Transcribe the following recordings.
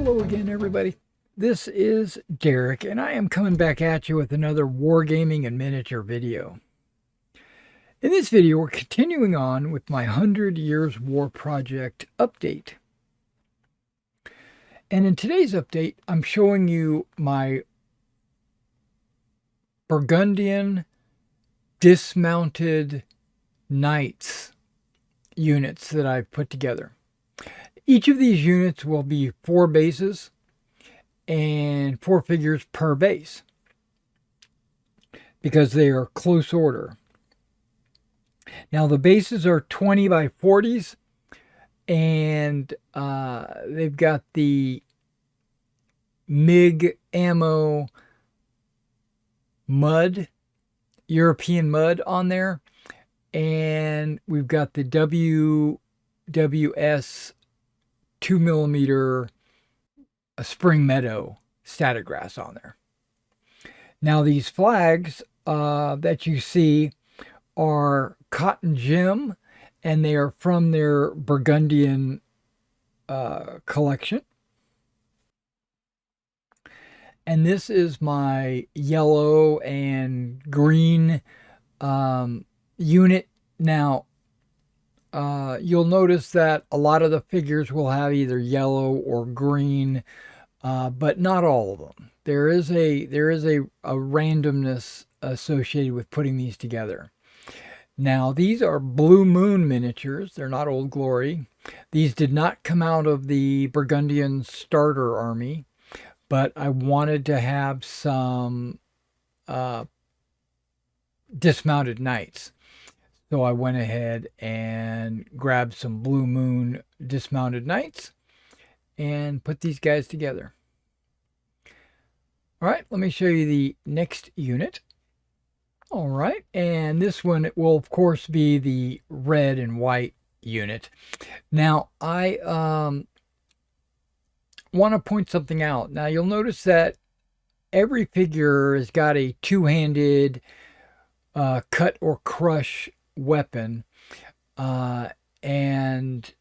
Hello again, everybody. This is Derek, and I am coming back at you with another wargaming and miniature video. In this video, we're continuing on with my 100 Years War Project update. And in today's update, I'm showing you my Burgundian dismounted knights units that I've put together. Each of these units will be 4 bases and 4 figures per base because they are close order. Now the bases are 20 by 40s, and they've got the MiG ammo mud, European mud on there, and we've got the WWS 2mm Spring Meadow static grass on there. Now these flags that you see are Cotton Gym, and they are from their Burgundian collection. And this is my yellow and green unit. Now you'll notice that a lot of the figures will have either yellow or green, but not all of them. There is a randomness associated with putting these together. Now these are Blue Moon miniatures. They're not Old Glory. These did not come out of the Burgundian starter army, but I wanted to have some dismounted knights. So I went ahead and grabbed some Blue Moon dismounted knights and put these guys together. All right, let me show you the next unit. All right, and this one will, of course, be the red and white unit. Now, I want to point something out. Now, you'll notice that every figure has got a two-handed cut or crush weapon, and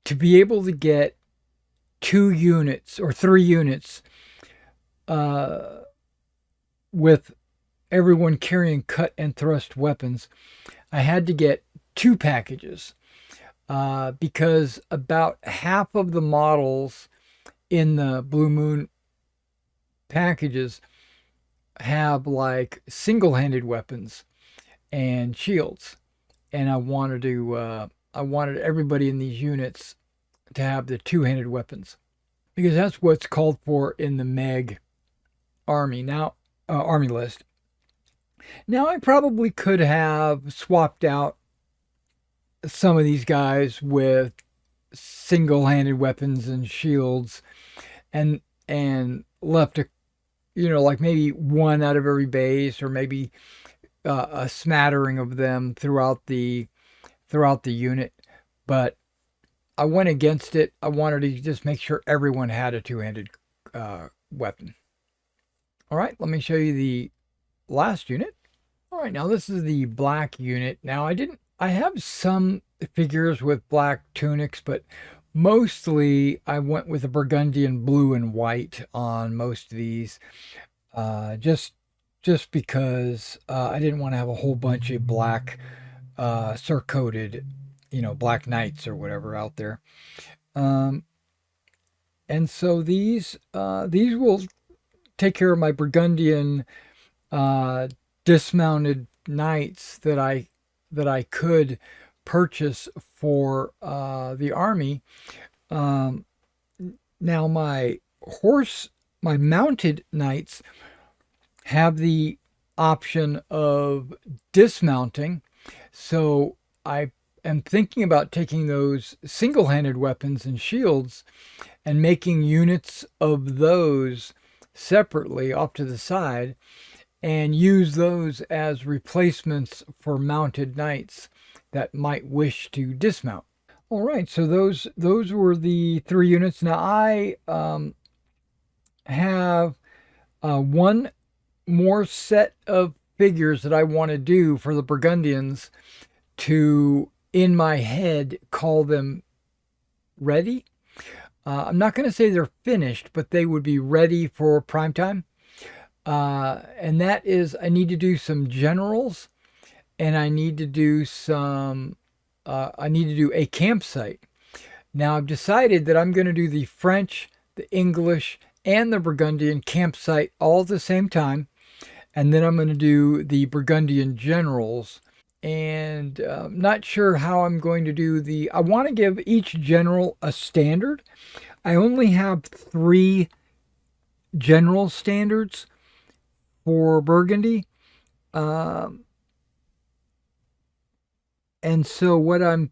to be able to get 2 units or 3 units with everyone carrying cut and thrust weapons, I had to get 2 packages because about half of the models in the Blue Moon packages have like single-handed weapons and shields, and I wanted everybody in these units to have the 2-handed weapons because that's what's called for in the Meg army now, army list. Now I probably could have swapped out some of these guys with single-handed weapons and shields, and left a, like maybe 1 out of every base, or maybe a smattering of them throughout the unit. But I went against it. I wanted to just make sure everyone had a 2-handed weapon. All right, let me show you the last unit. All right, now this is the black unit. Now I have some figures with black tunics, but mostly I went with a Burgundian blue and white on most of these, just because I didn't want to have a whole bunch of black surcoated, black knights or whatever out there. And so these will take care of my Burgundian dismounted knights that I could purchase for the army. Now my mounted knights have the option of dismounting, so I am thinking about taking those single-handed weapons and shields and making units of those separately off to the side, and use those as replacements for mounted knights that might wish to dismount. All right, so those were the 3 units. Now I have one more set of figures that I want to do for the Burgundians to, in my head, call them ready. I'm not going to say they're finished, but they would be ready for prime time. And that is, I need to do some generals, and I need to do some. I need to do a campsite. Now I've decided that I'm going to do the French, the English, and the Burgundian campsite all at the same time, and then I'm going to do the Burgundian generals. And I'm not sure how I'm going to do the. I want to give each general a standard. I only have three general standards for Burgundy. Um, and so what I'm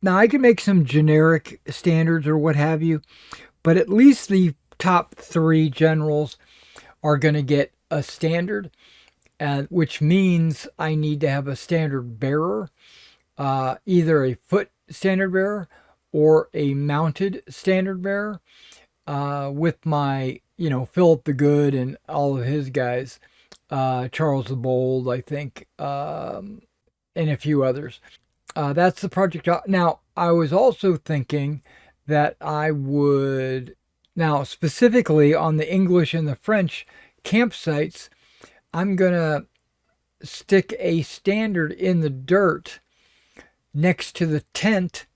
now I can make some generic standards or what have you, but at least the top three generals are going to get a standard, which means I need to have a standard bearer, either a foot standard bearer or a mounted standard bearer, with my, Philip the Good and all of his guys, Charles the Bold, I think, and a few others. That's the project. Now, I was also thinking that I would, now specifically on the English and the French campsites, I'm going to stick a standard in the dirt next to the tent,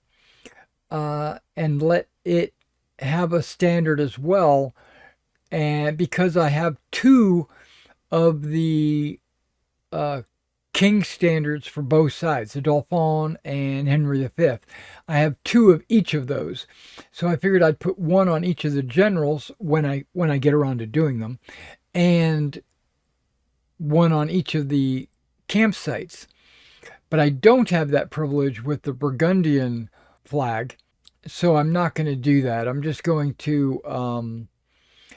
and let it have a standard as well. And because I have two of the uh, king standards for both sides, the Dauphin and Henry V. I have two of each of those. So I figured I'd put one on each of the generals when I get around to doing them, and one on each of the campsites. But I don't have that privilege with the Burgundian flag, so I'm not going to do that. I'm just going to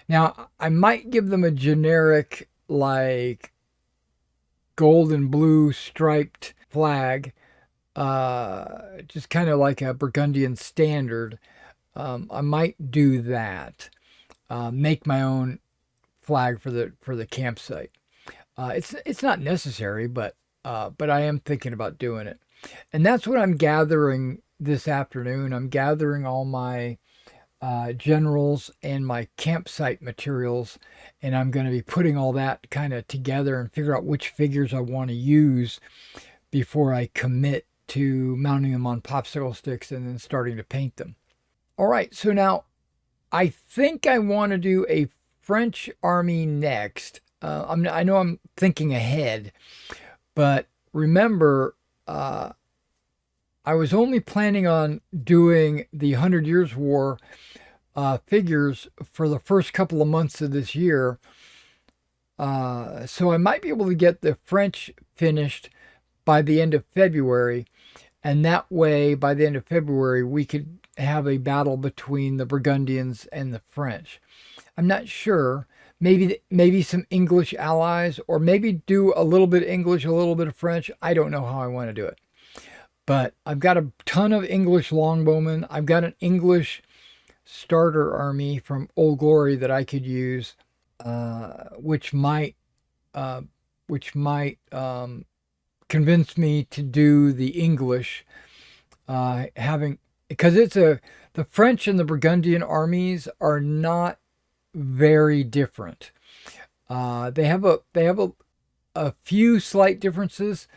now I might give them a generic like gold and blue striped flag, just kind of like a Burgundian standard. I might do that. Make my own flag for the campsite. It's not necessary, but I am thinking about doing it, and that's what I'm gathering this afternoon. I'm gathering all my generals and my campsite materials, and I'm going to be putting all that kind of together and figure out which figures I want to use before I commit to mounting them on popsicle sticks and then starting to paint them. All right, so now I think I want to do a French army next. I know I'm thinking ahead, but remember, I was only planning on doing the Hundred Years' War figures for the first couple of months of this year. So I might be able to get the French finished by the end of February. And that way, by the end of February, we could have a battle between the Burgundians and the French. I'm not sure. Maybe some English allies, or maybe do a little bit of English, a little bit of French. I don't know how I want to do it. But I've got a ton of English longbowmen. I've got an English starter army from Old Glory that I could use, which might uh, convince me to do the English, having because the French and the Burgundian armies are not very different. They have a few slight differences,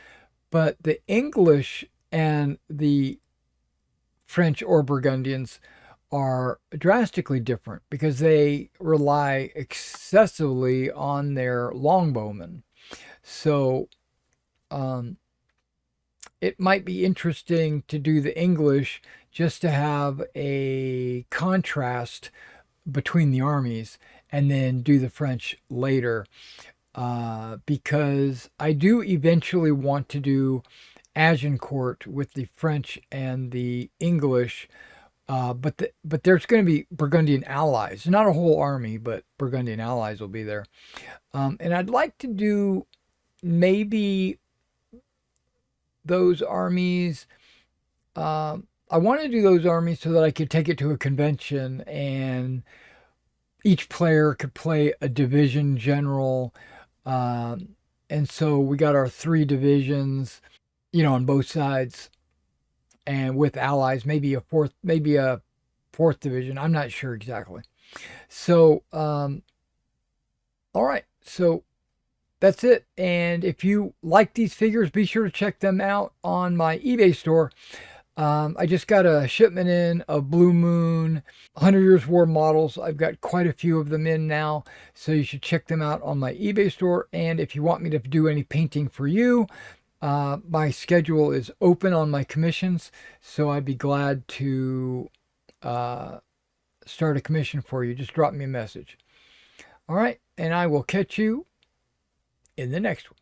but the English and the French or Burgundians are drastically different because they rely excessively on their longbowmen. So um, it might be interesting to do the English just to have a contrast between the armies, and then do the French later, because I do eventually want to do Agincourt with the French and the English. But there's going to be Burgundian allies, not a whole army, but Burgundian allies will be there. And I'd like to do maybe those armies. I want to do those armies so that I could take it to a convention and each player could play a division general. And so we got our three divisions, on both sides, and with allies, maybe a fourth, maybe a 4th Division. I'm not sure exactly. So, all right. So that's it. And if you like these figures, be sure to check them out on my eBay store. I just got a shipment in of Blue Moon 100 Years War models. I've got quite a few of them in now, so you should check them out on my eBay store. And if you want me to do any painting for you, my schedule is open on my commissions, so I'd be glad to start a commission for you. Just drop me a message. All right, and I will catch you in the next one.